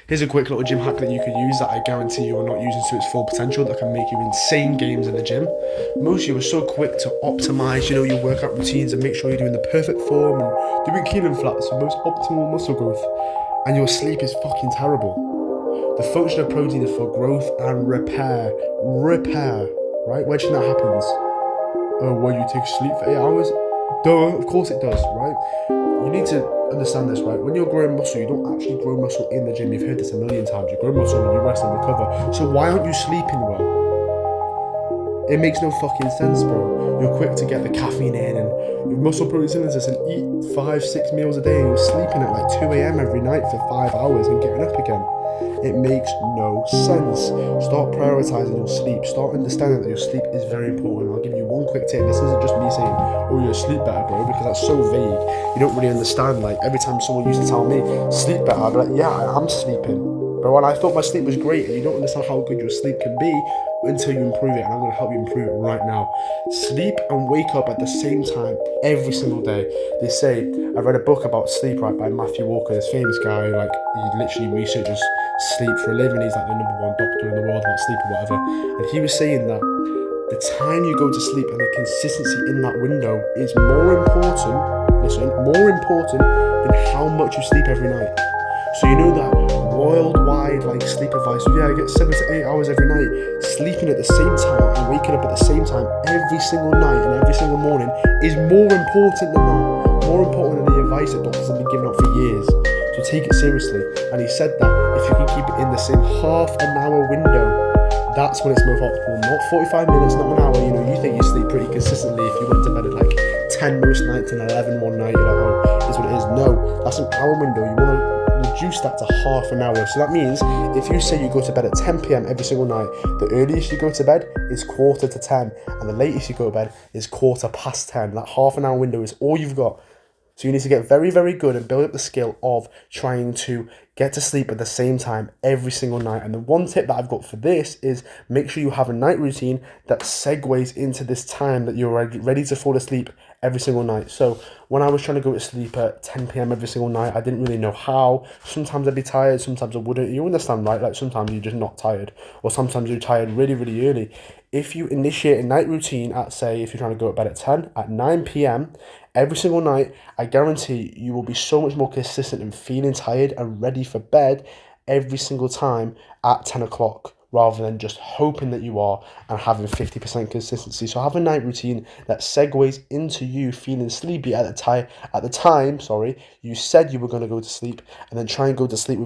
Here's a quick little gym hack that you can use that I guarantee you are not using to its full potential that can make you insane gains in the gym. Most of you are so quick to optimize, your workout routines and make sure you're doing the perfect form and doing clean and flats for most optimal muscle growth. And your sleep is fucking terrible. The function of protein is for growth and repair. Repair, right? Where do you think that happens? Oh, well, you take sleep for 8 hours? Duh, of course it does, right? You need to understand this, right? When you're growing muscle, you don't actually grow muscle in the gym. You've heard this a million times. You grow muscle when you rest and recover. So why aren't you sleeping well? It makes no fucking sense, bro. You're quick to get the caffeine in and your muscle protein synthesis and eat 5-6 meals a day and you're sleeping at like 2 a.m. every night for 5 hours and getting up again. It makes no sense. Start prioritizing your sleep. Start understanding that your sleep is very important. I'll give you one quick tip. This isn't just me saying, oh, you sleep better, bro, because that's so vague. You don't really understand. Like, every time someone used to tell me, sleep better, I'd be like, yeah, I'm sleeping. But when I thought my sleep was great, and you don't understand how good your sleep can be until you improve it, and I'm going to help you improve it right now. Sleep and wake up at the same time every single day. They say, I read a book about sleep, right, by Matthew Walker, this famous guy, like, he literally researches sleep for a living. He's like the #1 doctor in the world about sleep or whatever. And he was saying that the time you go to sleep and the consistency in that window is more important, more important than how much you sleep every night. So you know that worldwide sleep advice, I get 7 to 8 hours every night. Sleeping at the same time and waking up at the same time every single night and every single morning is more important than that. More important than the advice that doctors have been giving out for years. So take it seriously. And he said that if you can keep it in the same half an hour window, that's when it's most optimal. Not 45 minutes, not an hour. You think you sleep pretty consistently if you went to bed at 10 most nights and 11 one night. You're like, oh, is what it is. No, that's an hour window. You want to reduce that to half an hour. So that means if you say you go to bed at 10 p.m. every single night, the earliest you go to bed is 9:45, and the latest you go to bed is 10:15. That half an hour window is all you've got. So you need to get very, very good and build up the skill of trying to get to sleep at the same time every single night. And the one tip that I've got for this is make sure you have a night routine that segues into this time that you're ready to fall asleep every single night. So when I was trying to go to sleep at 10 p.m. every single night, I didn't really know how. Sometimes I'd be tired, sometimes I wouldn't. You understand, right? Like sometimes you're just not tired, or sometimes you're tired really, really early. If you initiate a night routine at, say, if you're trying to go to bed at 10, at 9 p.m. every single night, I guarantee you will be so much more consistent in feeling tired and ready for bed every single time at 10 o'clock, rather than just hoping that you are and having 50% consistency. So have a night routine that segues into you feeling sleepy at the time you said you were going to go to sleep, and then try and go to sleep with